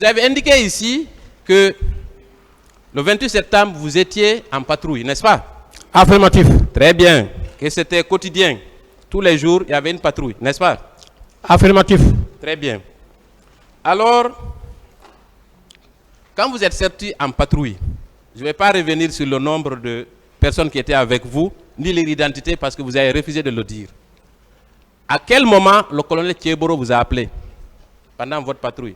Vous avez indiqué ici que le 28 septembre, vous étiez en patrouille, n'est-ce pas? Affirmatif. Très bien. Que c'était quotidien. Tous les jours, il y avait une patrouille, n'est-ce pas? Affirmatif. Très bien. Alors, quand vous êtes sorti en patrouille, je ne vais pas revenir sur le nombre de personnes qui étaient avec vous, ni leur identité, parce que vous avez refusé de le dire. À quel moment le colonel Thieboro vous a appelé pendant votre patrouille?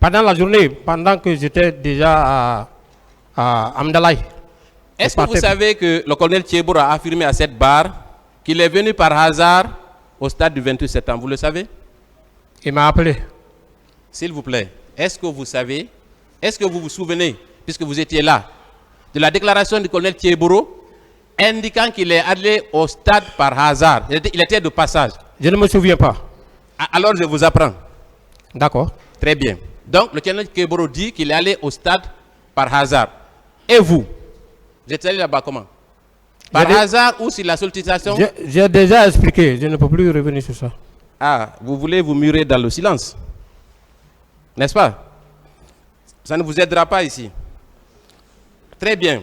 Pendant la journée, pendant que j'étais déjà à Amdalaï. Est-ce que vous savez que le colonel Thieboro a affirmé à cette barre qu'il est venu par hasard au stade du 28 septembre? Vous le savez? Il m'a appelé. S'il vous plaît, est-ce que vous savez, est-ce que vous vous souvenez, puisque vous étiez là, de la déclaration du colonel Thieboro indiquant qu'il est allé au stade par hasard? Il était de passage. Je ne me souviens pas. Alors je vous apprends. D'accord. Très bien. Donc le colonel Thieboro dit qu'il est allé au stade par hasard. Et vous êtes allé là-bas comment? Par hasard ou sur la sollicitation? J'ai déjà expliqué, je ne peux plus revenir sur ça. Ah, vous voulez vous murer dans le silence, n'est-ce pas? Ça ne vous aidera pas ici. Très bien.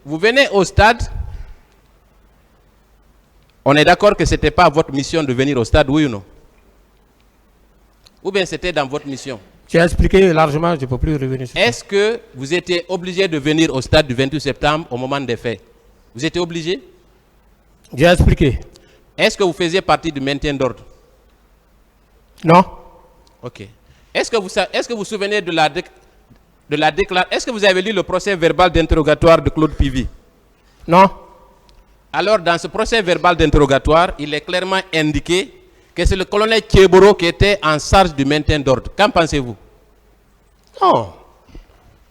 Vous venez au stade. On est d'accord que ce n'était pas votre mission de venir au stade, oui ou non? Ou bien c'était dans votre mission? J'ai expliqué largement, je ne peux plus revenir sur ça. Est-ce que vous étiez obligé de venir au stade du 28 septembre au moment des faits? Vous étiez obligé? J'ai expliqué. Est-ce que vous faisiez partie du maintien d'ordre? Non. Ok. Est-ce que vous vous souvenez de la déclaration? Est-ce que vous avez lu le procès verbal d'interrogatoire de Claude Pivy? Non. Alors, dans ce procès verbal d'interrogatoire, il est clairement indiqué que c'est le colonel Thieboro qui était en charge du maintien d'ordre. Qu'en pensez-vous? Non.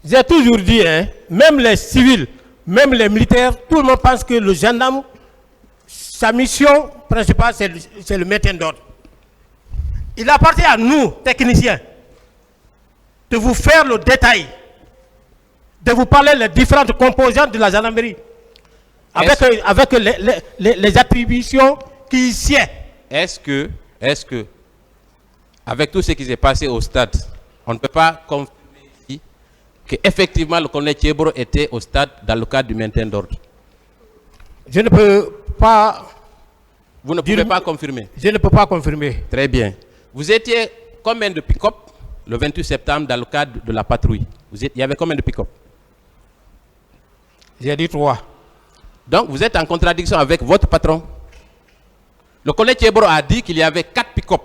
J'ai toujours dit, hein, même les civils, même les militaires, tout le monde pense que le gendarme, sa mission principale, c'est le maintien d'ordre. Il appartient à nous, techniciens, de vous faire le détail, de vous parler les différentes composantes de la gendarmerie, avec les attributions qui y sied. Est-ce que, avec tout ce qui s'est passé au stade, on ne peut pas confirmer ici qu'effectivement le colonel Thieboro était au stade dans le cadre du maintien d'ordre? Je ne peux pas. Vous ne pouvez pas confirmer? Je ne peux pas confirmer. Très bien. Vous étiez combien de pick-up le 28 septembre dans le cadre de la patrouille? Il y avait combien de pick-up? J'ai dit 3. Donc vous êtes en contradiction avec votre patron. Le colonel Thieboro a dit qu'il y avait 4 pick-up.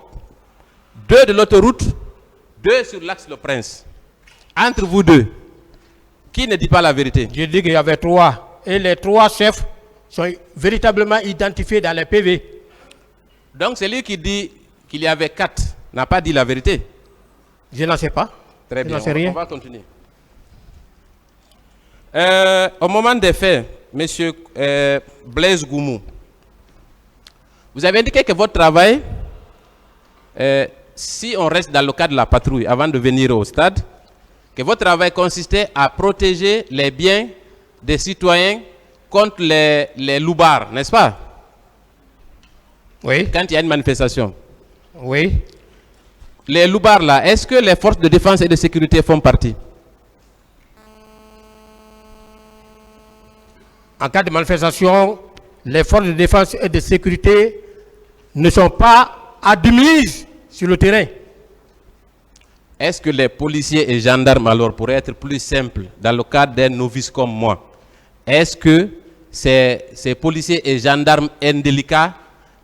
2 de l'autoroute, 2 sur l'axe Le Prince. Entre vous deux, qui ne dit pas la vérité? J'ai dit qu'il y avait 3. Et les 3 chefs sont véritablement identifiés dans les PV. Donc celui qui dit qu'il y avait 4 n'a pas dit la vérité? Je n'en sais pas. Très bien, rien. On va continuer. Au moment des faits, monsieur Blaise Goumou, vous avez indiqué que votre travail, si on reste dans le cadre de la patrouille avant de venir au stade, que votre travail consistait à protéger les biens des citoyens contre les loupards, n'est-ce pas? Oui. Quand il y a une manifestation. Oui. Les loupards là, est-ce que les forces de défense et de sécurité font partie? En cas de manifestation, les forces de défense et de sécurité ne sont pas admises sur le terrain. Est-ce que les policiers et gendarmes, alors, pour être plus simple, dans le cadre d'un novice comme moi, est-ce que ces policiers et gendarmes indélicats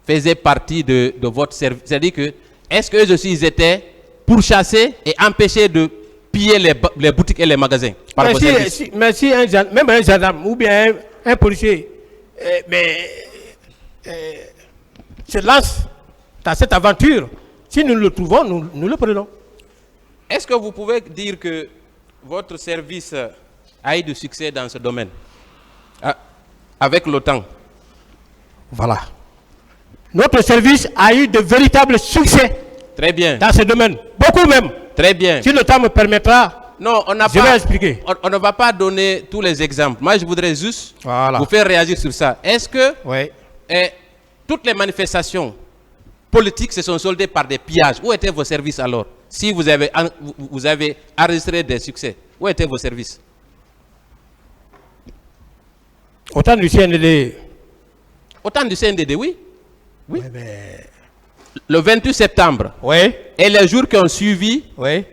faisaient partie de votre service? C'est-à-dire que, est-ce qu'eux aussi, ils étaient pourchassés et empêchés de piller les boutiques et les magasins par vos services? Mais si même un gendarme ou bien un policier se lance dans cette aventure, si nous le trouvons, nous le prenons. Est-ce que vous pouvez dire que votre service a eu du succès dans ce domaine avec le temps? Voilà. Notre service a eu de véritables succès. Très bien. Dans ce domaine. Beaucoup même. Très bien. Si le temps me permettra, non, je vais expliquer. On ne va pas donner tous les exemples. Moi, je voudrais juste vous faire réagir sur ça. Est-ce que toutes les manifestations politiques se sont soldées par des pillages. Où étaient vos services alors? Si vous avez enregistré des succès, où étaient vos services? Au temps du CNDD. Au temps du CNDD, oui. Oui. Ouais, mais... Le 28 septembre Oui. et les jours qui ont suivi, Oui.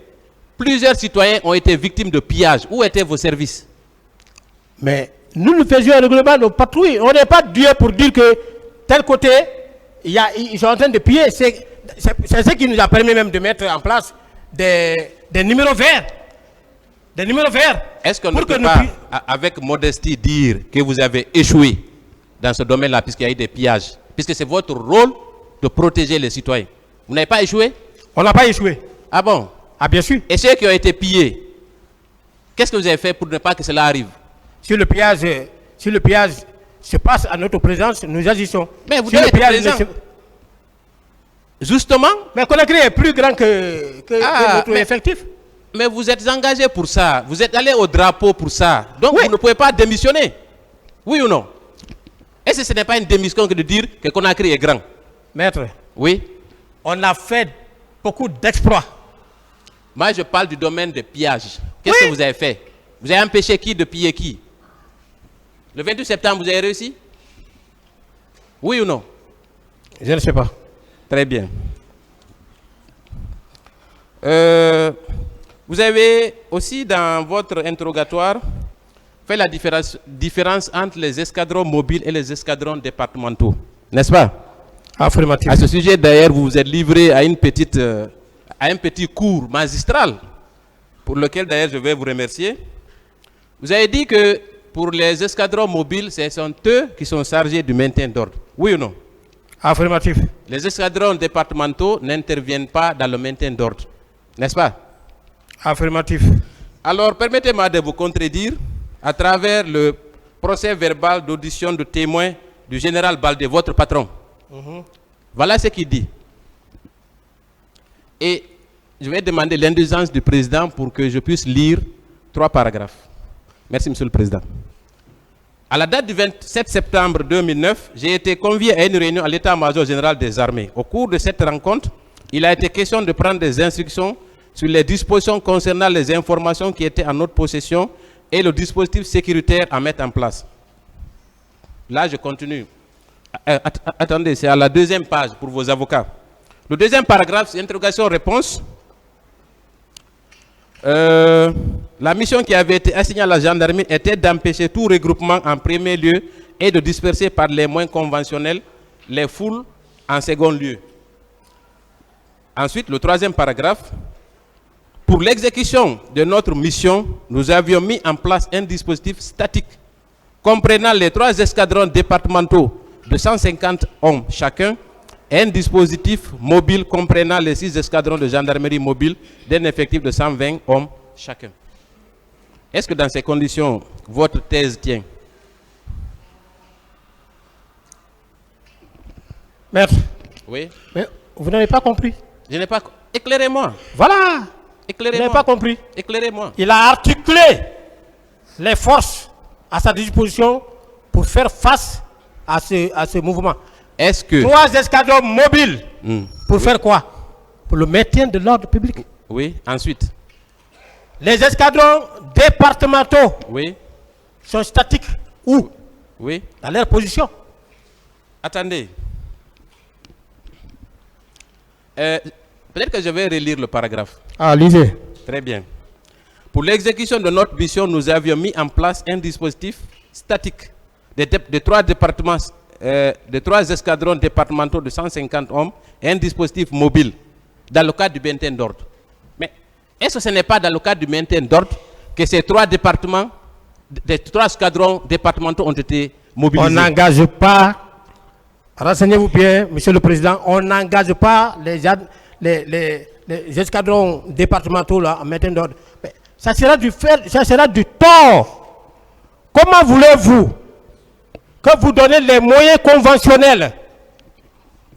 plusieurs citoyens ont été victimes de pillages. Où étaient vos services? Mais nous faisions régulièrement nos patrouilles. On n'est pas Dieu pour dire que tel côté, ils sont en train de piller. C'est ce qui nous a permis même de mettre en place des numéros verts. Des numéros verts. Est-ce qu'on ne peut pas, avec modestie, dire que vous avez échoué dans ce domaine-là, puisqu'il y a eu des pillages, puisque c'est votre rôle de protéger les citoyens? Vous n'avez pas échoué? On n'a pas échoué. Ah bon? Ah bien sûr. Et ceux qui ont été pillés, qu'est-ce que vous avez fait pour ne pas que cela arrive? Si le pillage se passe à notre présence, nous agissons. Mais vous si devez le être pillage présent. Justement. Mais Conakry est plus grand que notre effectif. Mais vous êtes engagé pour ça. Vous êtes allé au drapeau pour ça. Donc Oui. vous ne pouvez pas démissionner. Oui ou non? Est-ce que ce n'est pas une démission que de dire que Conakry est grand? Maître, Oui. on a fait beaucoup d'exploits. Moi, je parle du domaine de pillage. Qu'est-ce que vous avez fait? Vous avez empêché qui de piller qui? Le 28 septembre, vous avez réussi? Oui ou non? Je ne sais pas. Très bien. Vous avez aussi, dans votre interrogatoire, fait la différence entre les escadrons mobiles et les escadrons départementaux. N'est-ce pas? Affirmatif. À ce sujet, d'ailleurs, vous vous êtes livré à un petit cours magistral, pour lequel, d'ailleurs, je vais vous remercier. Vous avez dit que pour les escadrons mobiles, ce sont eux qui sont chargés du maintien d'ordre. Oui ou non? Affirmatif. Les escadrons départementaux n'interviennent pas dans le maintien d'ordre. N'est-ce pas? Affirmatif. Alors, permettez-moi de vous contredire à travers le procès verbal d'audition de témoin du général Baldé, votre patron. Voilà ce qu'il dit. Et je vais demander l'indulgence du président pour que je puisse lire 3 paragraphes. Merci, Monsieur le Président. À la date du 27 septembre 2009, j'ai été convié à une réunion à l'état-major général des armées. Au cours de cette rencontre, il a été question de prendre des instructions sur les dispositions concernant les informations qui étaient en notre possession et le dispositif sécuritaire à mettre en place. Là, je continue. Attendez, c'est à la 2e page pour vos avocats. Le 2e paragraphe, c'est interrogation-réponse. La mission qui avait été assignée à la gendarmerie était d'empêcher tout regroupement en premier lieu et de disperser par les moyens conventionnels les foules en second lieu. Ensuite, le 3e paragraphe. Pour l'exécution de notre mission, nous avions mis en place un dispositif statique comprenant les 3 escadrons départementaux de 150 hommes chacun et un dispositif mobile comprenant les 6 escadrons de gendarmerie mobile d'un effectif de 120 hommes chacun. Est-ce que dans ces conditions, votre thèse tient? Maître, Oui. mais vous n'avez pas compris. Je n'ai pas... Éclairez-moi. Voilà. Vous Éclairez-moi. n'avez pas compris. Éclairez-moi. Il a articulé les forces à sa disposition pour faire face à ce mouvement. Est-ce que... 3 escadrons mobiles. Pour faire quoi? Pour le maintien de l'ordre public. Oui. Ensuite. Les escadrons départementaux Oui. sont statiques. Où? Oui. Dans leur position. Attendez. Peut-être que je vais relire le paragraphe. Ah, lisez. Très bien. Pour l'exécution de notre mission, nous avions mis en place un dispositif statique de 3 départements, de 3 escadrons départementaux de 150 hommes et un dispositif mobile dans le cadre du maintien d'ordre. Mais est-ce que ce n'est pas dans le cadre du maintien d'ordre que ces 3 départements, des 3 escadrons départementaux ont été mobilisés? On n'engage pas, renseignez-vous bien, Monsieur le Président, on n'engage pas les escadrons départementaux là, en maintien d'ordre. Ça sera du tort. Comment voulez-vous que vous donnez les moyens conventionnels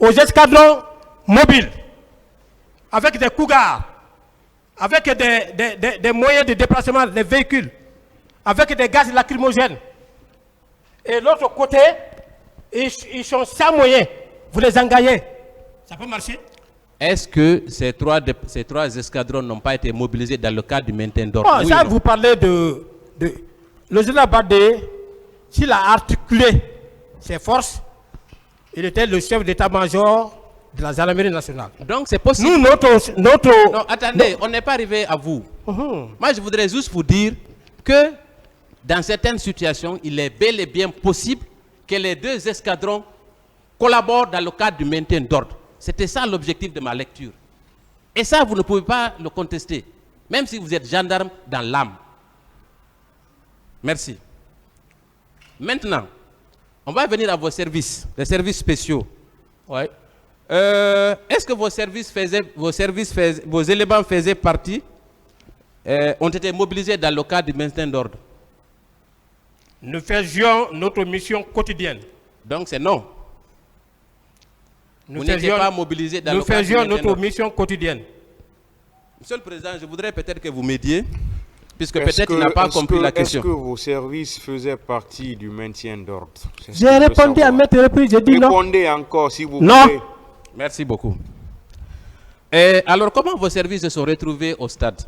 aux escadrons mobiles, avec des cougars, avec des moyens de déplacement des véhicules, avec des gaz lacrymogènes, et l'autre côté, ils sont sans moyens, vous les engagez. Ça peut marcher? Est-ce que ces trois escadrons n'ont pas été mobilisés dans le cadre du maintien d'ordre? Bon, Oui ça, ou non? vous parlez le général Badé, s'il a articulé ses forces, il était le chef d'état-major de la gendarmerie nationale. Donc c'est possible. Nous, Non, attendez, on n'est pas arrivé à vous. Moi, je voudrais juste vous dire que dans certaines situations, il est bel et bien possible que les deux escadrons collaborent dans le cadre du maintien d'ordre. C'était ça l'objectif de ma lecture. Et ça, vous ne pouvez pas le contester, même si vous êtes gendarme dans l'âme. Merci. Maintenant, on va venir à vos services, les services spéciaux. Ouais. Est-ce que vos éléments faisaient partie, ont été mobilisés dans le cadre du maintien d'ordre? Nous faisions notre mission quotidienne. Donc c'est non. Nous Vous n'étiez pas mobilisés dans le cadre du faisions maintien notre d'ordre. mission quotidienne. Monsieur le Président, je voudrais peut-être que vous m'aidiez, puisque Est-ce peut-être il n'a pas est-ce compris la question. Est-ce que vos services faisaient partie du maintien d'ordre? C'est ce J'ai que je veux répondu à savoir. maintes reprises, j'ai dit non. Répondez encore, s'il vous Non. plaît. Merci beaucoup. Et alors, comment vos services se sont retrouvés au stade?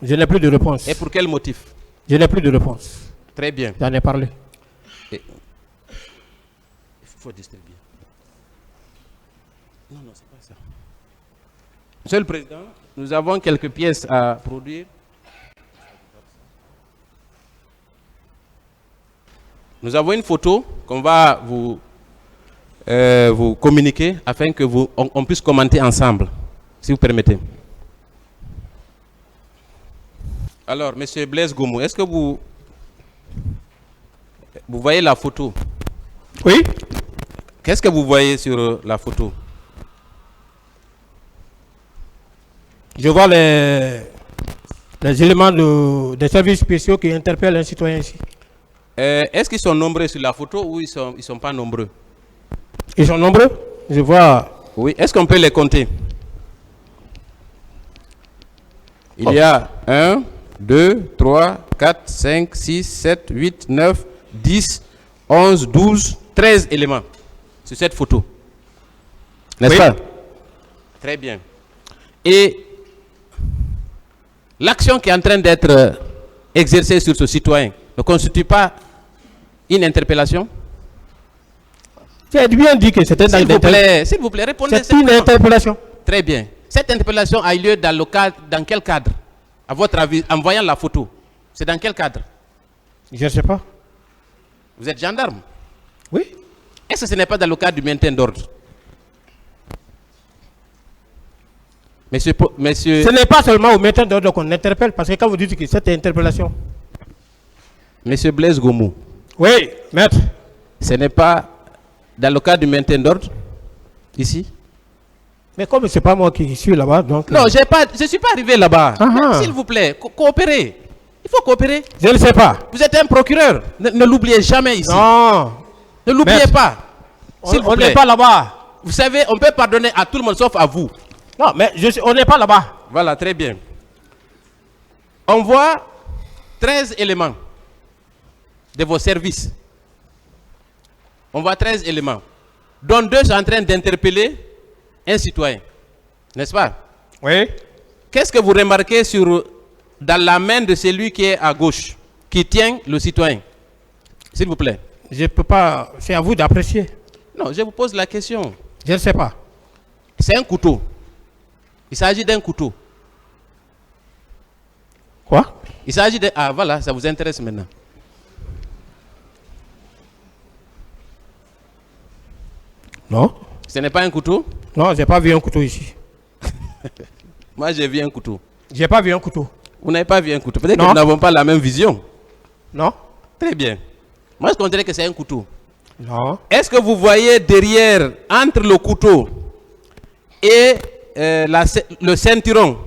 Je n'ai plus de réponse. Et pour quel motif? Je n'ai plus de réponse. Très bien. J'en ai parlé. Il faut distribuer. Non, c'est pas ça. Monsieur le Président, nous avons quelques pièces à produire. Nous avons une photo qu'on va vous communiquer afin que on puisse commenter ensemble, si vous permettez. Alors, Monsieur Blaise Goumou, est-ce que vous voyez la photo? Oui. Qu'est-ce que vous voyez sur la photo? Je vois les éléments des services spéciaux qui interpellent un citoyen ici. Est-ce qu'ils sont nombreux sur la photo ou ils sont pas nombreux? Ils sont nombreux. Je vois. Oui. Est-ce qu'on peut les compter? Il y a 1, 2, 3, 4, 5, 6, 7, 8, 9, 10, 11, 12, 13 éléments sur cette photo. N'est-ce Oui. pas? Très bien. Et l'action qui est en train d'être exercée sur ce citoyen ne constitue pas une interpellation? Tu as bien dit que c'était S'il vous plaît, répondez C'est une simplement. interpellation. Très bien. Cette interpellation a eu lieu dans quel cadre? À votre avis, en voyant la photo, c'est dans quel cadre? Je ne sais pas. Vous êtes gendarme? Oui. Est-ce que ce n'est pas dans le cadre du maintien d'ordre? Monsieur, Ce n'est pas seulement au maintien d'ordre qu'on interpelle, parce que quand vous dites que c'est une interpellation. Monsieur Blaise Goumou, Oui, maître. ce n'est pas dans le cadre du maintien d'ordre, ici? Mais comme ce n'est pas moi qui suis là-bas, donc... Non, je ne suis pas arrivé là-bas. Ah. S'il vous plaît, coopérez. Il faut coopérer. Je ne sais pas. Vous êtes un procureur. Ne l'oubliez jamais ici. Non. Ne l'oubliez Maître, pas. S'il vous On plaît. n'est pas là-bas. Vous savez, on peut pardonner à tout le monde sauf à vous. Non, mais on n'est pas là-bas. Voilà, très bien. On voit 13 éléments de vos services. On voit 13 éléments, dont 2 sont en train d'interpeller un citoyen. N'est-ce pas? Oui. Qu'est-ce que vous remarquez dans la main de celui qui est à gauche, qui tient le citoyen? S'il vous plaît. Je ne peux pas... C'est à vous d'apprécier. Non, je vous pose la question. Je ne sais pas. C'est un couteau. Il s'agit d'un couteau. Quoi? Il s'agit de... Ah, voilà, ça vous intéresse maintenant. Non. Ce n'est pas un couteau? Non, je n'ai pas vu un couteau ici. Moi, j'ai vu un couteau. Je n'ai pas vu un couteau. Vous n'avez pas vu un couteau. Peut-être que Non. nous n'avons pas la même vision. Non. Très bien. Moi, je considère que c'est un couteau. Non. Est-ce que vous voyez derrière, entre le couteau et le ceinturon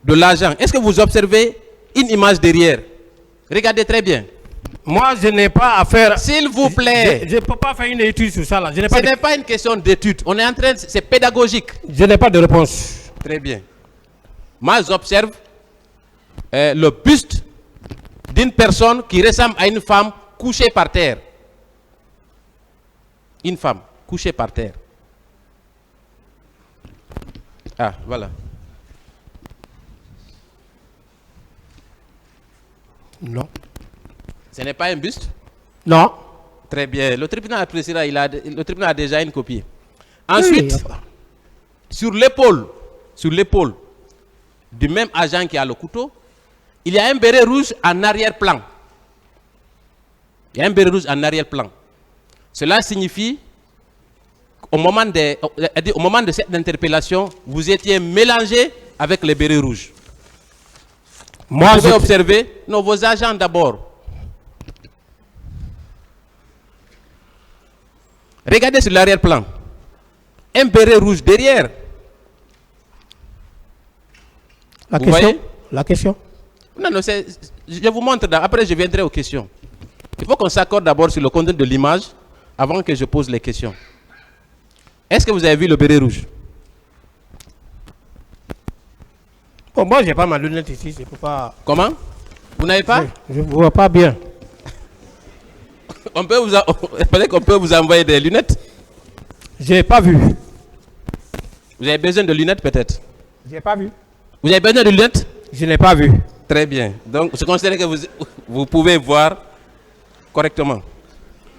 de l'agent, est-ce que vous observez une image derrière? Regardez très bien. Moi, je n'ai pas à faire... S'il vous plaît. Je ne peux pas faire une étude sur ça, là. Je n'ai Ce pas, n'est pas une question d'étude. On est en train c'est pédagogique. je n'ai pas de réponse. Très bien. Moi, j'observe le buste d'une personne qui ressemble à une femme couchée par terre. Une femme couchée par terre. Ah, voilà. Non. Ce n'est pas un buste? Non. Très bien. Le tribunal appréciera, le tribunal a déjà une copie. Ensuite, Oui. sur l'épaule du même agent qui a le couteau, il y a un béret rouge en arrière-plan. Il y a un béret rouge en arrière-plan. Cela signifie qu'au moment de cette interpellation, vous étiez mélangé avec les bérets rouges. Moi, Vous pouvez observer, non, vos agents d'abord. Regardez sur l'arrière-plan. Un béret rouge derrière. La Vous question. voyez? La question. Non, non, je vous montre, après je viendrai aux questions. Il faut qu'on s'accorde d'abord sur le contenu de l'image avant que je pose les questions. Est-ce que vous avez vu le béret rouge? Bon, moi, j'ai pas ma lunette ici, je peux pas. Comment? Vous n'avez pas? Je ne vois pas bien. Peut-être qu'on peut vous envoyer des lunettes. J'ai pas vu. Vous avez besoin de lunettes peut-être? J'ai pas vu. Vous avez besoin de lunettes? Je n'ai pas vu. Très bien. Donc, je considère que vous pouvez voir correctement.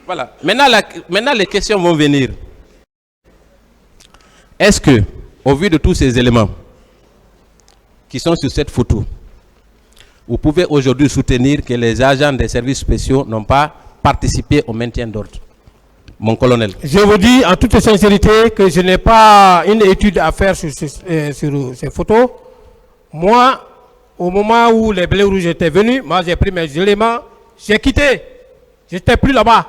Voilà. Maintenant, les questions vont venir. Est-ce que, au vu de tous ces éléments qui sont sur cette photo, vous pouvez aujourd'hui soutenir que les agents des services spéciaux n'ont pas participé au maintien d'ordre? Mon colonel. Je vous dis en toute sincérité que je n'ai pas une étude à faire sur ces photos. Moi, au moment où les blés rouges étaient venus, moi j'ai pris mes éléments, j'ai quitté. Je n'étais plus là-bas.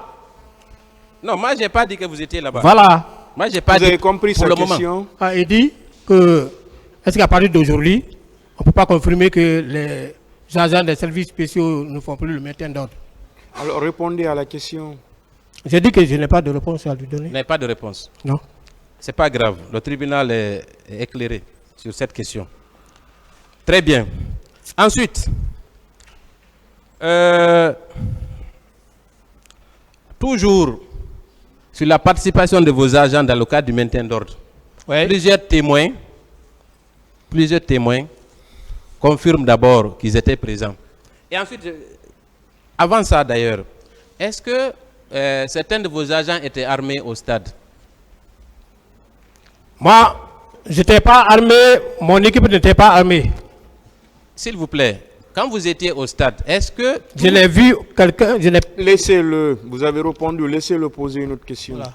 Non, moi je n'ai pas dit que vous étiez là-bas. Voilà. Moi j'ai pas Vous dit avez compris pour sa le question? moment. Ah, il dit que, est-ce qu'à partir d'aujourd'hui, on ne peut pas confirmer que les agents des services spéciaux ne font plus le maintien d'ordre? Alors répondez à la question. J'ai dit que je n'ai pas de réponse à lui donner. Vous n'avez pas de réponse. Non. C'est pas grave. Le tribunal est éclairé sur cette question. Très bien. Ensuite, toujours sur la participation de vos agents dans le cadre du maintien d'ordre. Ouais. Plusieurs témoins confirment d'abord qu'ils étaient présents. Et ensuite, avant ça d'ailleurs, est-ce que certains de vos agents étaient armés au stade? Moi, je n'étais pas armé, mon équipe n'était pas armée. S'il vous plaît, quand vous étiez au stade, est-ce que... Je l'ai vu quelqu'un, Laissez-le. Vous avez répondu. Laissez-le poser une autre question. Voilà.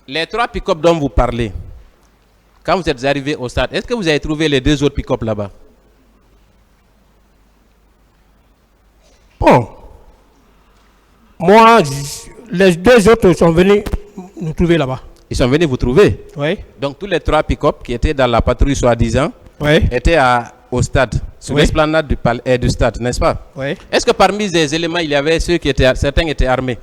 Les 3 pick-up dont vous parlez, quand vous êtes arrivé au stade, est-ce que vous avez trouvé les 2 autres pick-up là-bas? Bon. Moi, les 2 autres sont venus nous trouver là-bas. Ils sont venus vous trouver. Oui. Donc tous les 3 pick-up qui étaient dans la patrouille soi-disant Oui. étaient au stade, sur Oui. l'esplanade du stade, n'est-ce pas? Oui. Est-ce que parmi ces éléments, il y avait certains étaient armés?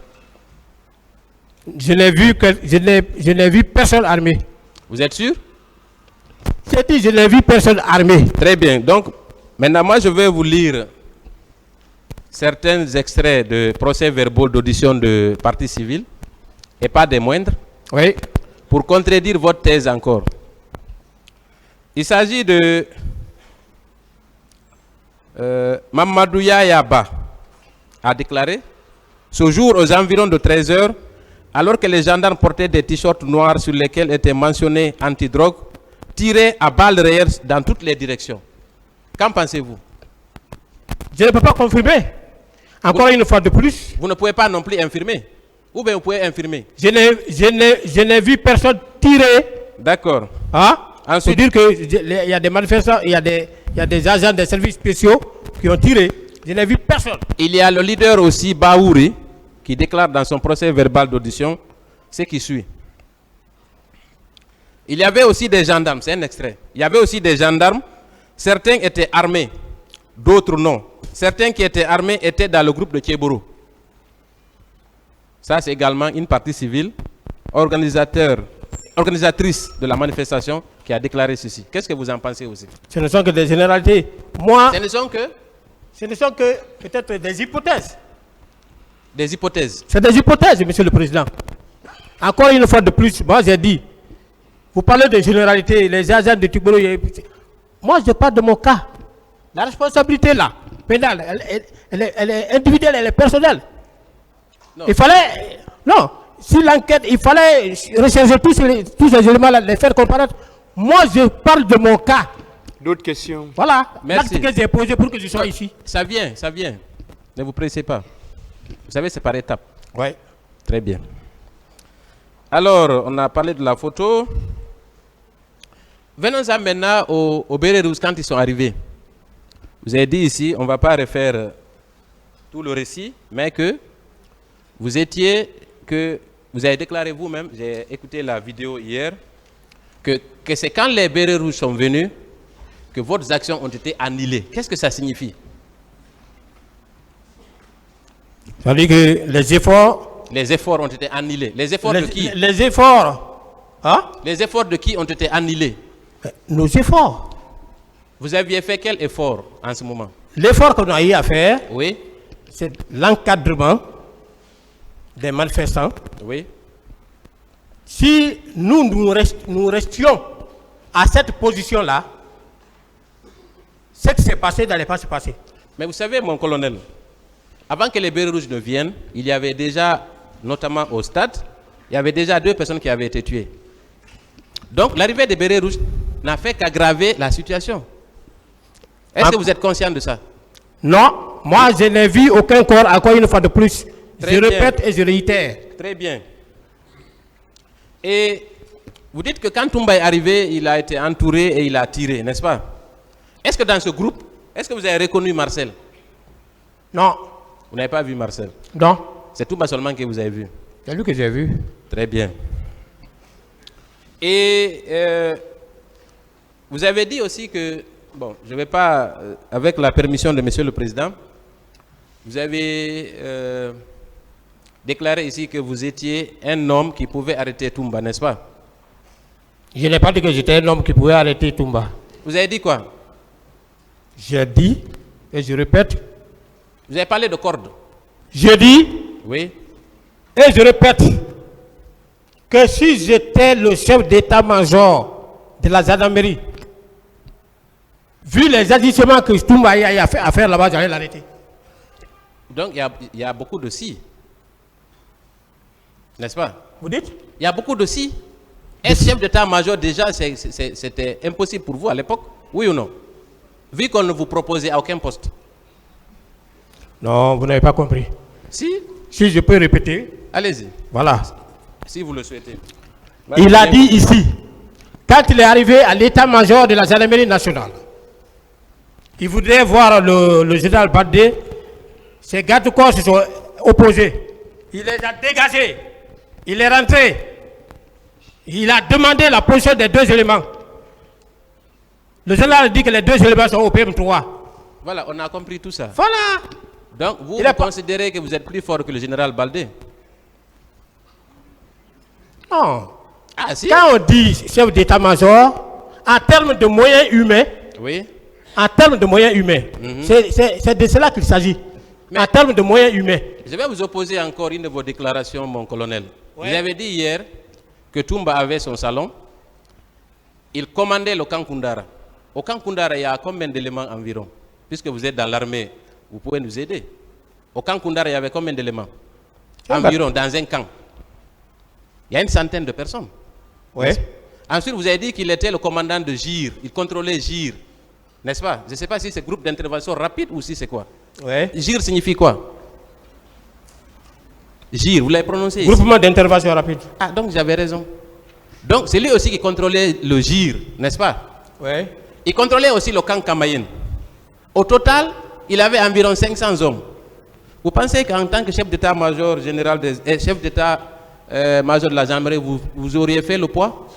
Je n'ai vu personne armé. Vous êtes sûr? J'ai dit, je n'ai vu personne armé. Très bien. Donc, maintenant, moi, je vais vous lire certains extraits de procès-verbaux d'audition de partie civile, et pas des moindres, Oui. pour contredire votre thèse encore. Il s'agit de Mamadou Yayaba a déclaré ce jour aux environs de 13 h, alors que les gendarmes portaient des t-shirts noirs sur lesquels était mentionné antidrogue, tirés à balles réelles dans toutes les directions. Qu'en pensez-vous? Je ne peux pas confirmer. Encore une fois de plus, Vous ne pouvez pas non plus infirmer. Ou bien vous pouvez infirmer. je n'ai vu personne tirer. D'accord. Hein? Ensuite- C'est dire qu'il y a des manifestants, il y a des agents des services spéciaux qui ont tiré. Je n'ai vu personne. Il y a le leader aussi, Baouri, qui déclare dans son procès verbal d'audition ce qui suit. Il y avait aussi des gendarmes, c'est un extrait. Il y avait aussi des gendarmes, certains étaient armés, d'autres non. Certains qui étaient armés étaient dans le groupe de Tchéboro. Ça, c'est également une partie civile, organisatrice de la manifestation, qui a déclaré ceci. Qu'est-ce que vous en pensez aussi? Ce ne sont que des généralités. Moi, Ce ne sont que ce ne sont que peut-être des hypothèses. des hypothèses. C'est des hypothèses, Monsieur le Président. Encore une fois de plus, moi j'ai dit, Vous parlez de généralité, les agents de Tigboro. Moi, je parle de mon cas. La responsabilité là, pénale, elle est individuelle, elle est personnelle. Non. Il fallait... Non, si l'enquête, il fallait rechercher tous ces éléments-là, les faire comparaître. Moi, je parle de mon cas. D'autres questions? Voilà, Merci. l'acte que j'ai posé pour que je sois ici. Ça vient, ça vient. Ne vous pressez pas. Vous savez, c'est par étapes. Oui. Très bien. Alors, on a parlé de la photo. Venons-en maintenant aux bérets rouges quand ils sont arrivés. Vous avez dit ici, on ne va pas refaire tout le récit, mais que vous avez déclaré vous-même, j'ai écouté la vidéo hier, que c'est quand les bérets rouges sont venus que vos actions ont été annulées. Qu'est-ce que ça signifie? Ça veut dire que les efforts... Les efforts ont été annulés. Les efforts de qui? Les efforts... Hein? Les efforts de qui ont été annulés? Nos efforts. Vous aviez fait quel effort en ce moment? L'effort qu'on a eu à faire, Oui, c'est l'encadrement des manifestants. oui. Si nous restions à cette position-là, ce qui s'est passé n'allait pas se passer. Mais vous savez, mon colonel, avant que les bérets rouges ne viennent, il y avait déjà, notamment au stade, il y avait déjà 2 personnes qui avaient été tuées. Donc, l'arrivée des bérets rouges n'a fait qu'aggraver la situation. Est-ce que vous êtes conscient de ça? Non, moi je n'ai vu aucun corps, encore une fois de plus. Très Je bien. répète et je réitère. Très bien. Et vous dites que quand Toumba est arrivé, il a été entouré et il a tiré, n'est-ce pas? Est-ce que dans ce groupe, est-ce que vous avez reconnu Marcel? Non, Vous n'avez pas vu Marcel? non, C'est Toumba seulement que vous avez vu. c'est lui que j'ai vu. Très bien. Et vous avez dit aussi que, bon, je ne vais pas, avec la permission de Monsieur le Président, vous avez déclaré ici que vous étiez un homme qui pouvait arrêter Toumba, n'est-ce pas? Je n'ai pas dit que j'étais un homme qui pouvait arrêter Toumba. Vous avez dit quoi? J'ai dit, et je répète, Vous avez parlé de corde. je dis, Oui. et je répète, que si j'étais le chef d'état-major de la gendarmerie, vu les agissements que Toumba a fait à faire là-bas, j'allais l'arrêter. Donc il y a beaucoup de si. N'est-ce pas? Vous dites? Il y a beaucoup de si. Être chef d'état-major, déjà, c'était impossible pour vous à l'époque? Oui ou non? Vu qu'on ne vous proposait à aucun poste. Non, vous n'avez pas compris. Si, Si je peux répéter, allez-y, voilà. si vous le souhaitez. Il a dit ici, quand il est arrivé à l'état-major de la gendarmerie nationale, il voudrait voir le général Badé, ses gardes-corps se sont opposés. Il les a dégagés. Il est rentré. Il a demandé la position des 2 éléments. Le général dit que les 2 éléments sont au PM3. Voilà, on a compris tout ça. Voilà. Donc, vous, Il a vous pas- considérez que vous êtes plus fort que le général Baldé? Non. Ah, si. Quand on dit chef d'état-major, en termes de moyens humains, Oui. en termes de moyens humains, c'est de cela qu'il s'agit. En termes de moyens humains. Je vais vous opposer encore une de vos déclarations, mon colonel. Ouais. Vous avez dit hier que Toumba avait son salon. Il commandait le camp Koundara. Au camp Koundara, il y a combien d'éléments environ? Puisque vous êtes dans l'armée, vous pouvez nous aider. Au camp Koundara, il y avait combien d'éléments? Environ, dans un camp. Il y a une centaine de personnes. Oui. Ensuite, vous avez dit qu'il était le commandant de GIR. Il contrôlait GIR. N'est-ce pas? Je ne sais pas si c'est groupe d'intervention rapide ou si c'est quoi. Oui. GIR signifie quoi? GIR, vous l'avez prononcé ici. Groupement d'intervention rapide. Ah, donc j'avais raison. Donc c'est lui aussi qui contrôlait le GIR, n'est-ce pas? Oui. Il contrôlait aussi le camp Kamayen. Au total, il avait environ 500 hommes. Vous pensez qu'en tant que chef d'état-major général, chef d'état-major de la gendarmerie, vous auriez fait le poids?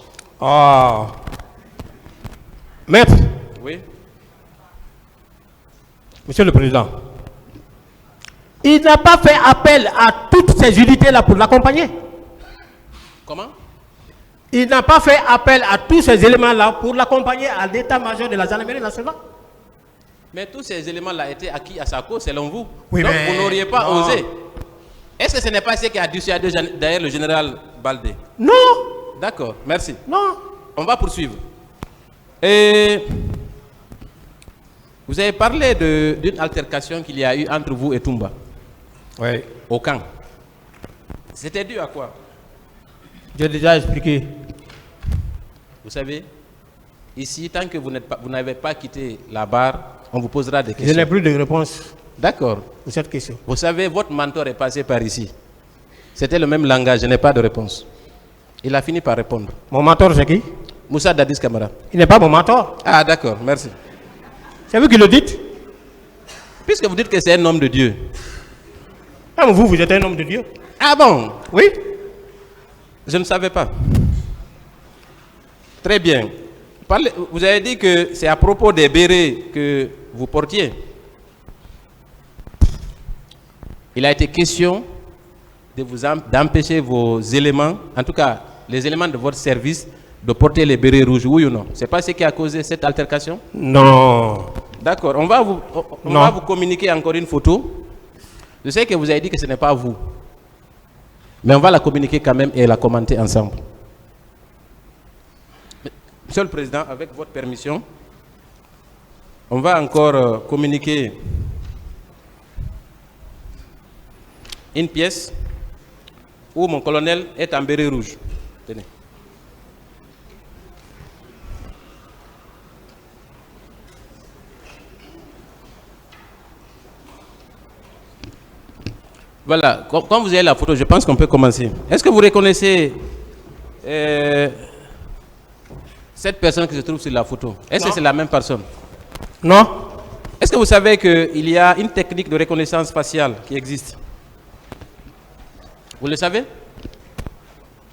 Ah. Maître, Oui. Monsieur le Président, il n'a pas fait appel à toutes ces unités-là pour l'accompagner. Comment? Il n'a pas fait appel à tous ces éléments-là pour l'accompagner à l'état-major de la gendarmerie nationale. Mais tous ces éléments-là étaient acquis à sa cause, selon vous. Oui, donc mais vous n'auriez pas non. osé. Est-ce que ce n'est pas ce qui a dissuadé d'ailleurs le général Baldé? Non, D'accord, merci. non. on va poursuivre. Et vous avez parlé d'une altercation qu'il y a eu entre vous et Toumba. Oui. Au camp. C'était dû à quoi? J'ai déjà expliqué. Vous savez, ici, tant que vous n'avez pas quitté la barre, on vous posera des Je questions. n'ai plus de réponse D'accord. pour cette question. Vous savez, votre mentor est passé par ici. C'était le même langage, je n'ai pas de réponse. Il a fini par répondre. Mon mentor, c'est qui? Moussa Dadis Camara. Il n'est pas mon mentor. Ah, d'accord, merci. C'est vous qui le dites? Puisque vous dites que c'est un homme de Dieu. Ah, vous êtes un homme de Dieu. Ah bon? Oui. Je ne savais pas. Très bien. Vous avez dit que c'est à propos des bérets que vous portiez. Il a été question d'empêcher vos éléments, en tout cas les éléments de votre service, de porter les bérets rouges, oui ou non? C'est pas ce qui a causé cette altercation? Non. D'accord, on va vous communiquer encore une photo. Je sais que vous avez dit que ce n'est pas vous. Mais on va la communiquer quand même et la commenter ensemble. Monsieur le Président, avec votre permission, on va encore communiquer une pièce où mon colonel est en béret rouge. Tenez. Voilà, quand vous avez la photo, je pense qu'on peut commencer. Est-ce que vous reconnaissez cette personne qui se trouve sur la photo? Est-ce que c'est la même personne? Non. Est-ce que vous savez qu'il y a une technique de reconnaissance faciale qui existe? Vous le savez?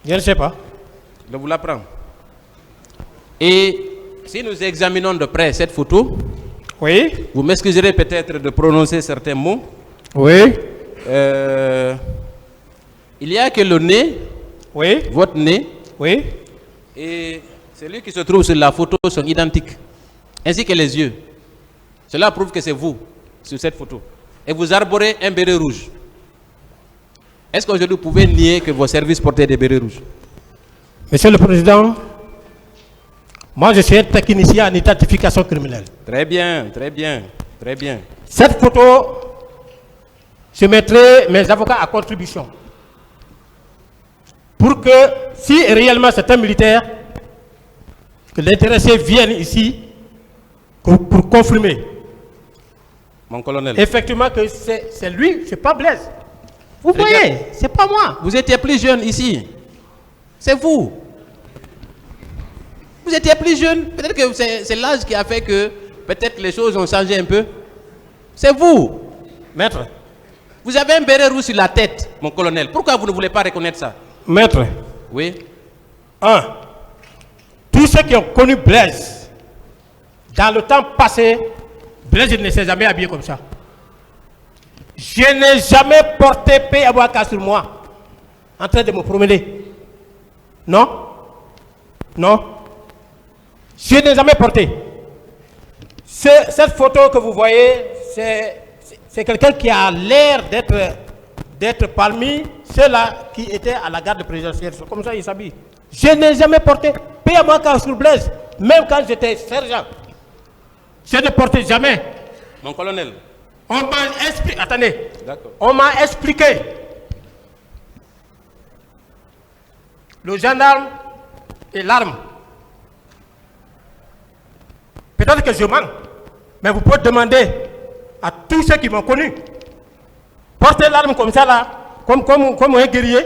Je ne sais pas. Je vous l'apprends. Et si nous examinons de près cette photo, Oui. vous m'excuserez peut-être de prononcer certains mots. Oui. Il y a que le nez, Oui. votre nez, Oui. et celui qui se trouve sur la photo sont identiques, ainsi que les yeux. Cela prouve que c'est vous sur cette photo. Et vous arborez un béret rouge. Est-ce qu'aujourd'hui vous pouvez nier que vos services portaient des bérets rouges? Monsieur le Président, moi je suis un technicien en identification criminelle. Très bien, très bien, très bien. Cette photo, je mettrai mes avocats à contribution. Pour que, si réellement c'est un militaire, que l'intéressé vienne ici pour confirmer. Mon colonel. Effectivement que c'est lui, c'est pas Blaise. Vous voyez, c'est pas moi. Vous étiez plus jeune ici. C'est vous. Vous étiez plus jeune. Peut-être que c'est l'âge qui a fait que peut-être les choses ont changé un peu. C'est vous. Maître. Vous avez un béret rouge sur la tête, mon colonel. Pourquoi vous ne voulez pas reconnaître ça? Maître. Oui. Tous ceux qui ont connu Blaise, dans le temps passé, Blaise ne s'est jamais habillé comme ça. Je n'ai jamais porté P.A.B.A.K. sur moi, en train de me promener. Non? Non? Je n'ai jamais porté. Cette photo que vous voyez, c'est quelqu'un qui a l'air d'être parmi ceux-là qui étaient à la garde présidentielle. C'est comme ça il s'habille. Je n'ai jamais porté P.A.B.A.K. sur Blaise, même quand j'étais sergent. Je ne portais jamais. Mon colonel. On m'a expliqué. Attendez. D'accord. On m'a expliqué. Le gendarme et l'arme. Peut-être que je mens, mais vous pouvez demander à tous ceux qui m'ont connu. Porter l'arme comme ça là, comme un guerrier.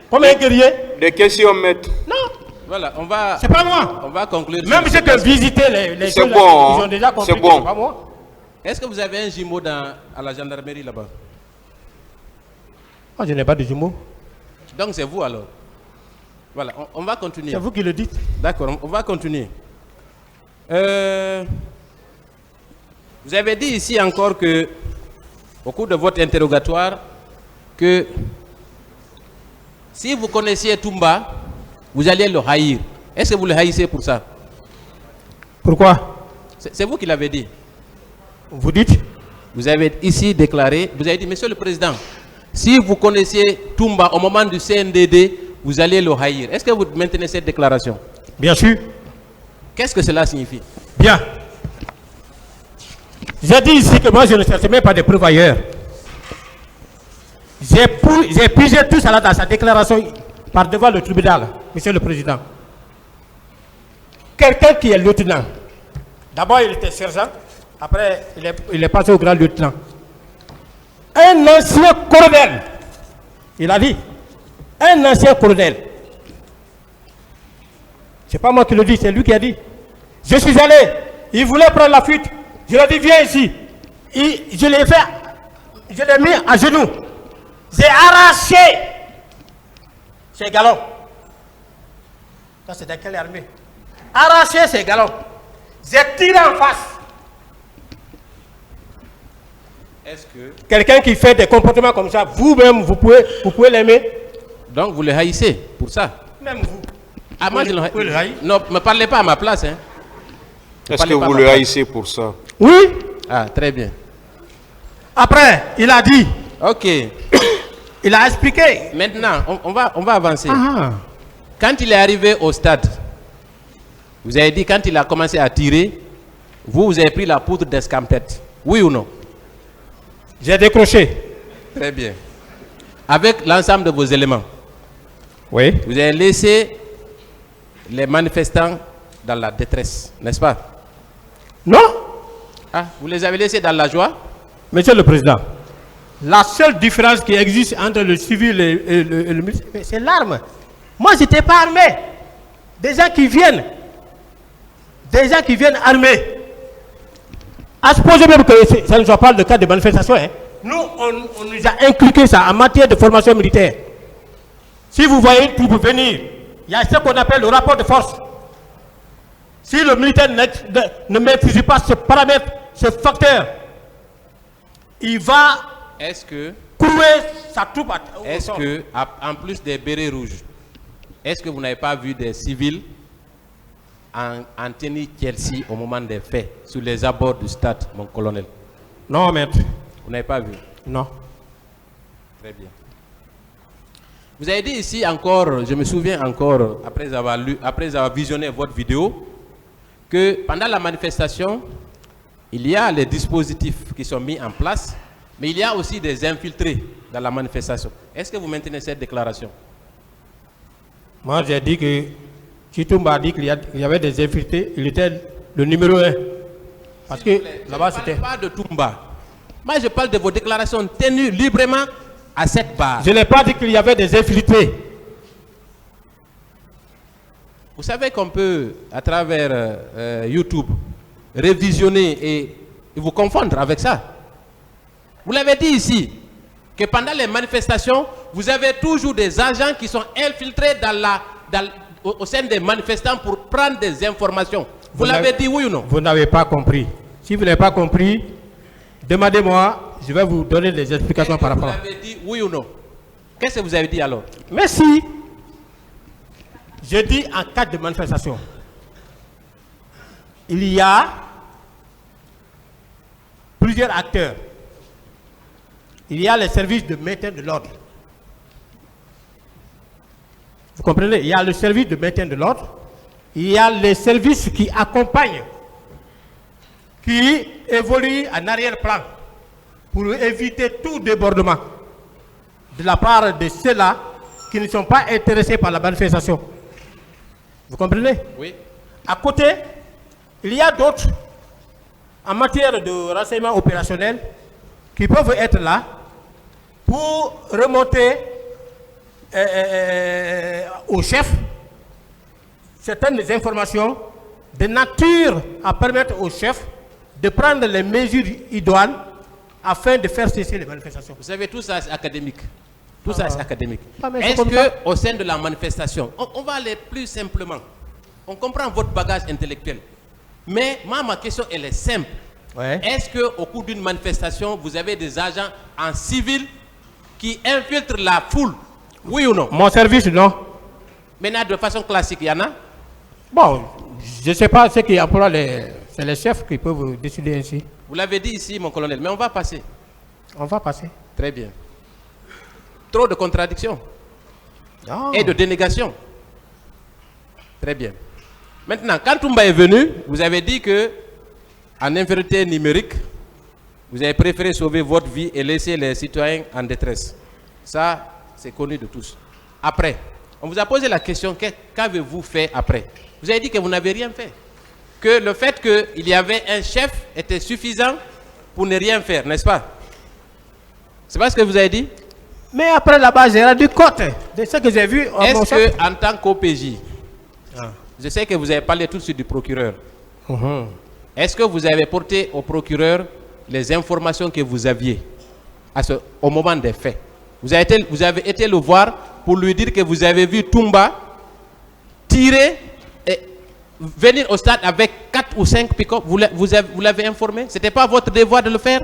Comme un guerrier. Des questions, maître. Non. Voilà, on va. C'est pas moi. On va conclure. Même ceux qui ont visité les C'est choses, bon, ils ont déjà compris c'est que bon. c'est pas moi. Est-ce que vous avez un jumeau à la gendarmerie là-bas? Moi, je n'ai pas de jumeaux. Donc c'est vous alors. Voilà, on va continuer. C'est vous qui le dites. D'accord, on va continuer. Vous avez dit ici encore que, au cours de votre interrogatoire, que si vous connaissiez Toumba, vous alliez le haïr. Est-ce que vous le haïssez pour ça? Pourquoi? C'est vous qui l'avez dit. Vous dites? Vous avez ici déclaré, vous avez dit, Monsieur le Président, si vous connaissiez Toumba au moment du CNDD, vous allez le haïr. Est-ce que vous maintenez cette déclaration? Bien sûr. Qu'est-ce que cela signifie? Bien. J'ai dit ici que moi, je ne cherche même pas de preuves ailleurs. J'ai pigé tout ça là dans sa déclaration par devant le tribunal, Monsieur le Président. Quelqu'un qui est lieutenant. D'abord, il était sergent. Après, il est passé au grand lieutenant. Un ancien colonel. Il a dit. Un ancien colonel. C'est pas moi qui le dis, c'est lui qui a dit. Je suis allé. Il voulait prendre la fuite. Je lui ai dit, viens ici. Je l'ai fait. Je l'ai mis à genoux. J'ai arraché ses galons. Ça, c'est dans quelle armée? Arraché ses galons. J'ai tiré en face. Est-ce que... Quelqu'un qui fait des comportements comme ça, vous-même, vous pouvez l'aimer. Donc vous le haïssez pour ça? Même vous. Ah, moi je le le haïs. Non, ne me parlez pas à ma place. Hein. Est-ce que vous le haïssez pour ça? Oui. Ah, très bien. Après, il a dit. Ok. Il a expliqué. Maintenant, on va avancer. Ah. Quand il est arrivé au stade, vous avez dit quand il a commencé à tirer, vous avez pris la poudre d'escampette. Oui ou non? J'ai décroché. Très bien. Avec l'ensemble de vos éléments, Oui. vous avez laissé les manifestants dans la détresse, n'est-ce pas? Non. Ah, vous les avez laissés dans la joie? Monsieur le Président, la seule différence qui existe entre le civil et le militaire, c'est l'arme. Moi, je n'étais pas armé. Des gens qui viennent armés. À supposer même que ça ne soit pas le cas de manifestation, hein. Nous, on nous a inculqué ça en matière de formation militaire. Si vous voyez une troupe venir, il y a ce qu'on appelle le rapport de force. Si le militaire ne maîtrise pas ce paramètre, ce facteur, il va couler sa troupe. Est-ce que, en plus des bérets rouges, est-ce que vous n'avez pas vu des civils en tenue Chelsea au moment des faits, sur les abords du stade, mon colonel? Non, maître. Vous n'avez pas vu? Non. Très bien. Vous avez dit ici encore, je me souviens encore, après avoir visionné votre vidéo, que pendant la manifestation, il y a les dispositifs qui sont mis en place, mais il y a aussi des infiltrés dans la manifestation. Est-ce que vous maintenez cette déclaration? Moi, j'ai dit que Chitumba a dit qu'il y avait des infiltrés, il était le numéro 1. Parce que là-bas, c'était... Je ne parle pas de Toumba. Moi, je parle de vos déclarations tenues librement à cette barre. Je n'ai pas dit qu'il y avait des infiltrés. Vous savez qu'on peut, à travers YouTube, révisionner et vous confondre avec ça. Vous l'avez dit ici, que pendant les manifestations, vous avez toujours des agents qui sont infiltrés au sein des manifestants pour prendre des informations. Vous l'avez dit, oui ou non? Vous n'avez pas compris. Si vous n'avez pas compris, demandez-moi, je vais vous donner des explications par rapport. Vous l'avez dit, oui ou non? Qu'est-ce que vous avez dit alors? Merci. Je dis en cas de manifestation, il y a plusieurs acteurs. Il y a les services de maintien de l'ordre. Vous comprenez? Il y a le service de maintien de l'ordre. Il y a les services qui accompagnent, qui évoluent en arrière-plan pour éviter tout débordement de la part de ceux-là qui ne sont pas intéressés par la manifestation. Vous comprenez? Oui. À côté, il y a d'autres en matière de renseignement opérationnel qui peuvent être là pour remonter au chef certaines informations de nature à permettre au chef de prendre les mesures idoines afin de faire cesser les manifestations. Vous savez, tout ça c'est académique. Tout ça c'est académique. Est-ce qu'au sein de la manifestation, on va aller plus simplement. On comprend votre bagage intellectuel. Mais moi, ma question, elle est simple. Ouais. Est-ce qu'au cours d'une manifestation, vous avez des agents en civil qui infiltrent la foule? Oui ou non? Mon service, non. Maintenant, de façon classique, il y en a? Bon, je ne sais pas ce qui emploie c'est les chefs qui peuvent décider ainsi. Vous l'avez dit ici, mon colonel, mais on va passer. On va passer. Très bien. Trop de contradictions Non. et de dénégations. Très bien. Maintenant, quand Toumba est venu, vous avez dit que en infériorité numérique, vous avez préféré sauver votre vie et laisser les citoyens en détresse. Ça, c'est connu de tous. Après, on vous a posé la question, qu'avez-vous fait après? Vous avez dit que vous n'avez rien fait. Que le fait qu'il y avait un chef était suffisant pour ne rien faire, n'est-ce pas? C'est pas ce que vous avez dit? Mais après là-bas, j'ai rendu compte de ce que j'ai vu. Est-ce qu'en tant qu'OPJ, je sais que vous avez parlé tout de suite du procureur, est-ce que vous avez porté au procureur les informations que vous aviez au moment des faits? Vous avez été le voir pour lui dire que vous avez vu Toumba tirer et venir au stade avec 4 ou 5 pick-up. Vous l'avez informé? Ce n'était pas votre devoir de le faire?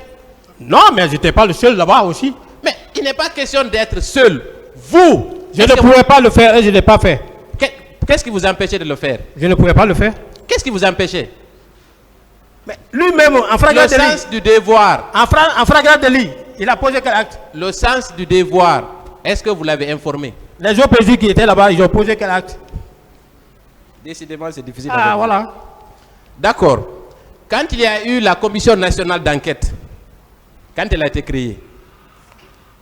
Non, mais je n'étais pas le seul là-bas aussi. Mais il n'est pas question d'être seul. Vous, je ne pouvais pas le faire et je ne l'ai pas fait. Qu'est-ce qui vous empêchait de le faire? Je ne pouvais pas le faire. Qu'est-ce qui vous empêchait? Mais lui-même, en flagrant délit. Le sens du devoir. En flagrant délit, il a posé quel acte? Le sens du devoir, est-ce que vous l'avez informé? Les OPJ qui étaient là-bas, ils ont posé quel acte? Décidément, c'est difficile. Ah, voilà. D'accord. Quand il y a eu la commission nationale d'enquête, quand elle a été créée,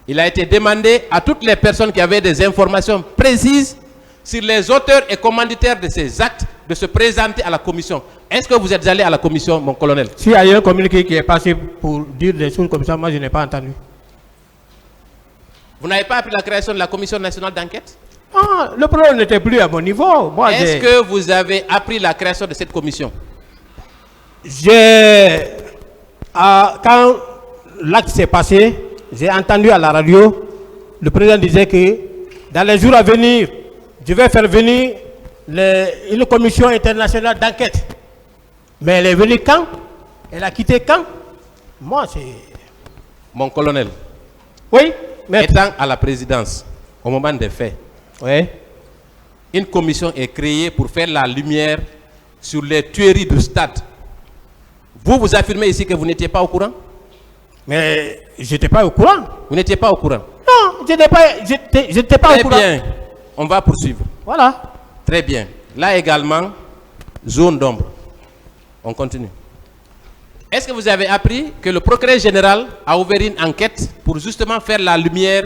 il a été demandé à toutes les personnes qui avaient des informations précises sur les auteurs et commanditaires de ces actes de se présenter à la commission. Est-ce que vous êtes allé à la commission, mon colonel? S'il y a eu un communiqué qui est passé pour dire des choses comme ça, moi je n'ai pas entendu. Vous n'avez pas appris la création de la commission nationale d'enquête? Ah, le problème n'était plus à mon niveau. Est-ce que vous avez appris la création de cette commission? Quand l'acte s'est passé, j'ai entendu à la radio, le président disait que dans les jours à venir, je vais faire venir une commission internationale d'enquête. Mais elle est venue quand? Elle a quitté quand? Moi, c'est... Mon colonel. Oui, mais... Étant à la présidence, au moment des faits, oui, une commission est créée pour faire la lumière sur les tueries du stade. Vous affirmez ici que vous n'étiez pas au courant? Mais je n'étais pas au courant. Vous n'étiez pas au courant? Non, je n'étais pas au courant. Très bien, on va poursuivre. Voilà. Très bien. Là également, zone d'ombre. On continue. Est-ce que vous avez appris que le procureur général a ouvert une enquête pour justement faire la lumière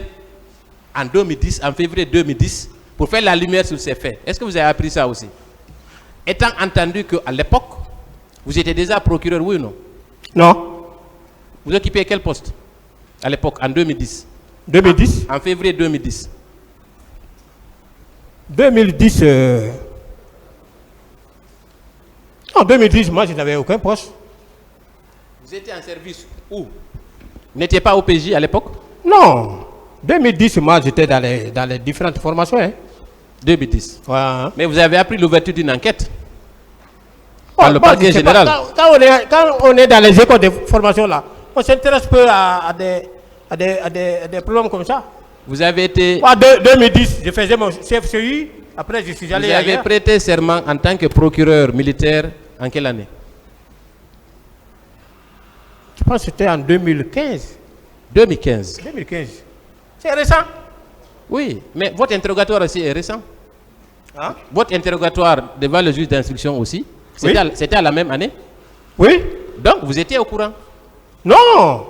en 2010, en février 2010, pour faire la lumière sur ces faits? Est-ce que vous avez appris ça aussi? Étant entendu qu'à l'époque, vous étiez déjà procureur, oui ou non? Non. Vous occupiez quel poste à l'époque, en 2010? 2010? En février 2010. 2010... En 2010, moi, je n'avais aucun poste. Vous étiez en service où? Vous n'étiez pas au PJ à l'époque? Non. 2010, moi, j'étais dans les différentes formations. Hein. 2010. Ouais. Mais vous avez appris l'ouverture d'une enquête par le parquet général. Quand on est dans les écoles de formation, là, on s'intéresse peu à des problèmes comme ça. Vous avez été... En 2010, je faisais mon CFCI. Après, je suis allé ailleurs. Vous avez prêté serment en tant que procureur militaire en quelle année? Je pense que c'était en 2015. 2015. 2015. C'est récent? Oui, mais votre interrogatoire aussi est récent. Hein? Votre interrogatoire devant le juge d'instruction aussi, c'était à la même année? Oui. Donc, vous étiez au courant? Non.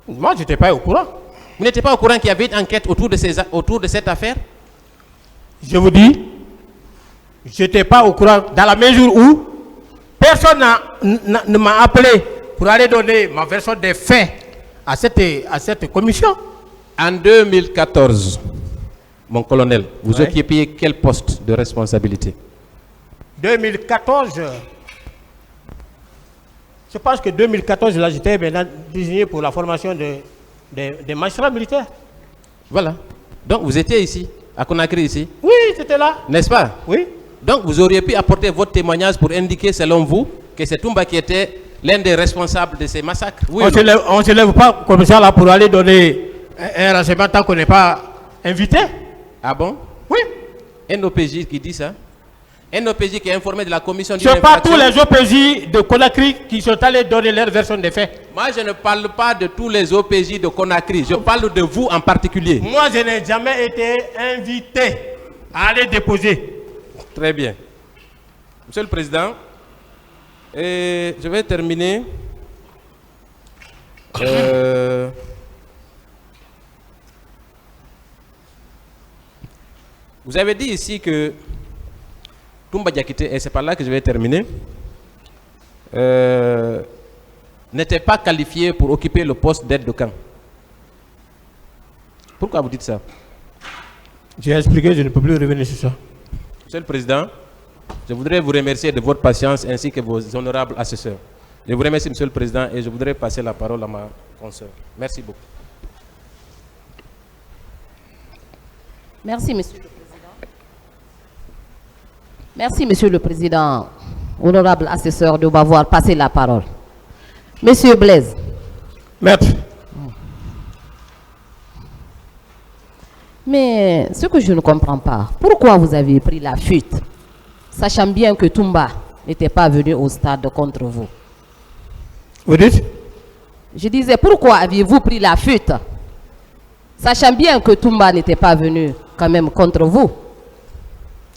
Moi, je n'étais pas au courant. Vous n'étiez pas au courant qu'il y avait une enquête autour de cette affaire? Je vous dis, je n'étais pas au courant dans la mesure où personne ne m'a appelé pour aller donner ma version des faits à cette commission. En 2014, mon colonel, vous occupiez quel poste de responsabilité? 2014, je pense que 2014, là, j'étais maintenant désigné pour la formation des magistrats militaires. Voilà. Donc, vous étiez ici, à Conakry, ici? Oui, c'était là. N'est-ce pas? Oui. Donc, vous auriez pu apporter votre témoignage pour indiquer, selon vous, que c'est Toumba qui était l'un des responsables de ces massacres. Oui, on ne se lève pas comme ça là pour aller donner un renseignement tant qu'on n'est pas invité. Ah bon? Oui. Un OPJ qui dit ça? Un OPJ qui est informé de la commission d'une infraction? Ce n'est pas tous les OPJ de Conakry qui sont allés donner leur version des faits. Moi, je ne parle pas de tous les OPJ de Conakry. Je parle de vous en particulier. Moi, je n'ai jamais été invité à aller déposer. Très bien. Monsieur le Président, je vais terminer. Vous avez dit ici que Toumba Diakité, et c'est par là que je vais terminer, n'était pas qualifié pour occuper le poste d'aide de camp. Pourquoi vous dites ça? J'ai expliqué, je ne peux plus revenir sur ça. Monsieur le Président, je voudrais vous remercier de votre patience ainsi que vos honorables assesseurs. Je vous remercie, Monsieur le Président, et je voudrais passer la parole à ma consoeur. Merci beaucoup. Merci, Monsieur le Président. Merci, Monsieur le Président, honorable assesseur, de m'avoir passé la parole. Monsieur Blaise. Maître. Mais ce que je ne comprends pas, pourquoi vous avez pris la fuite, sachant bien que Toumba n'était pas venu au stade contre vous? Vous dites? Je disais, pourquoi aviez-vous pris la fuite, sachant bien que Toumba n'était pas venu quand même contre vous?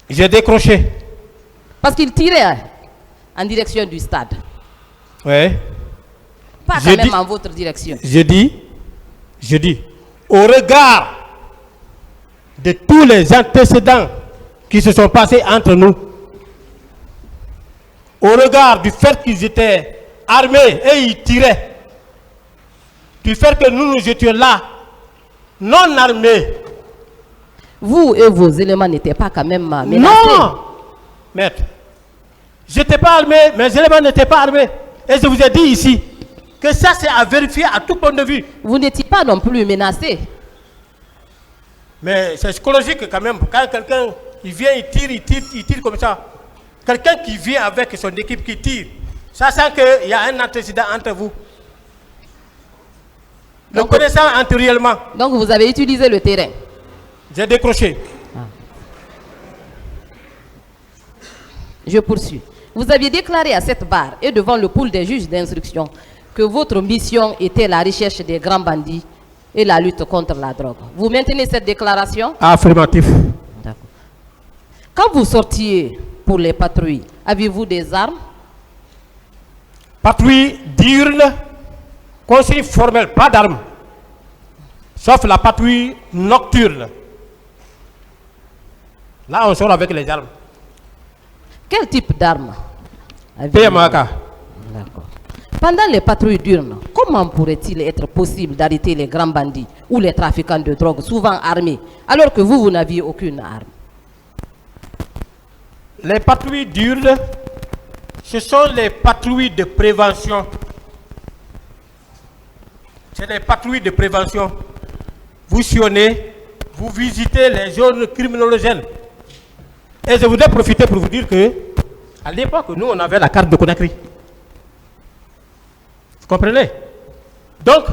J'ai décroché. Parce qu'il tirait en direction du stade. Oui. Pas quand même en votre direction. Je dis, au regard de tous les antécédents qui se sont passés entre nous, au regard du fait qu'ils étaient armés et ils tiraient, du fait que nous nous étions là, non armés. Vous et vos éléments n'étaient pas quand même menacés? Non, maître. Je n'étais pas armé, mes éléments n'étaient pas armés. Et je vous ai dit ici que ça c'est à vérifier à tout point de vue. Vous n'étiez pas non plus menacés? Mais c'est psychologique quand même. Quand quelqu'un il vient, il tire comme ça. Quelqu'un qui vient avec son équipe qui tire, ça sent qu'il y a un antécédent entre vous. Le connaissant antérieurement. Donc vous avez utilisé le terrain? J'ai décroché. Je poursuis. Vous aviez déclaré à cette barre et devant le pool des juges d'instruction que votre mission était la recherche des grands bandits et la lutte contre la drogue. Vous maintenez cette déclaration? Affirmatif. D'accord. Quand vous sortiez pour les patrouilles, aviez-vous des armes? Patrouille diurne, consigne formelle, pas d'armes. Sauf la patrouille nocturne. Là, on sort avec les armes. Quel type d'armes? PMAK. D'accord. Pendant les patrouilles diurnes, comment pourrait-il être possible d'arrêter les grands bandits ou les trafiquants de drogue, souvent armés, alors que vous n'aviez aucune arme? Les patrouilles diurnes, ce sont les patrouilles de prévention. C'est des patrouilles de prévention. Vous sillonnez, vous visitez les zones criminogènes. Et je voudrais profiter pour vous dire que, à l'époque, nous, on avait la carte de Conakry. Vous comprenez? Donc,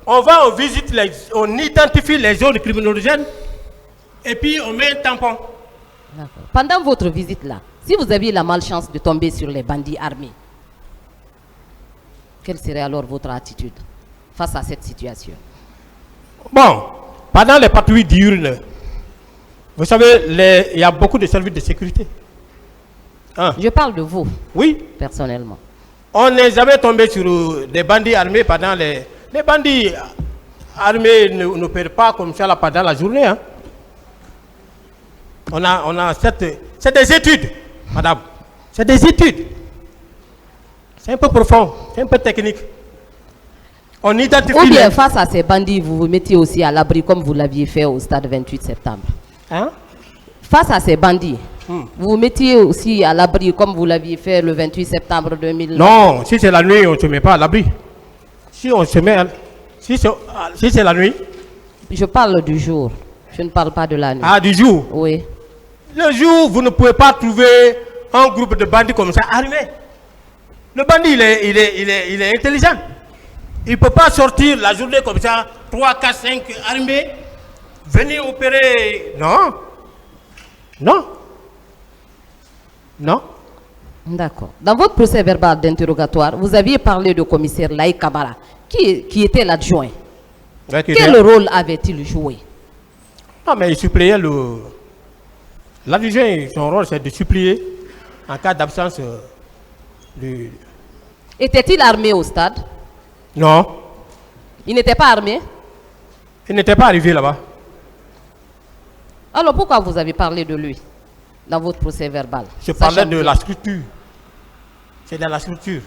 on va, on visite, on identifie les zones criminogènes et puis on met un tampon. Pendant votre visite là, si vous aviez la malchance de tomber sur les bandits armés, quelle serait alors votre attitude face à cette situation? Bon, pendant les patrouilles diurnes, vous savez, il y a beaucoup de services de sécurité. Hein? Je parle de vous. Oui. Personnellement. On n'est jamais tombé sur des bandits armés pendant les bandits armés ne perdent pas comme ça là pendant la journée. Hein? On a c'est des études, madame. C'est des études. C'est un peu profond, c'est un peu technique. On identifie. Ou bien face à ces bandits, vous vous mettiez aussi à l'abri comme vous l'aviez fait au stade 28 septembre. Hein? Face à ces bandits, vous vous mettiez aussi à l'abri comme vous l'aviez fait le 28 septembre 2000. Non, si c'est la nuit, on ne se met pas à l'abri. Si on se met, si c'est la nuit. Je parle du jour. Je ne parle pas de la nuit. Ah, du jour? Oui. Le jour, vous ne pouvez pas trouver un groupe de bandits comme ça armés. Le bandit, il est intelligent. Il ne peut pas sortir la journée comme ça, 3, 4, 5 armés, venir opérer. Non. Non. Non. D'accord. Dans votre procès verbal d'interrogatoire, vous aviez parlé du commissaire Laïk Kamara, qui était l'adjoint. Quel rôle avait-il joué? Non, mais il suppléait l'adjoint, son rôle c'est de supplier en cas d'absence du... Était-il armé au stade? Non, Il n'était pas armé? il n'était pas arrivé là-bas. Alors pourquoi vous avez parlé de lui dans votre procès verbal? Je parlais Sachant de que- la structure. C'est dans la structure.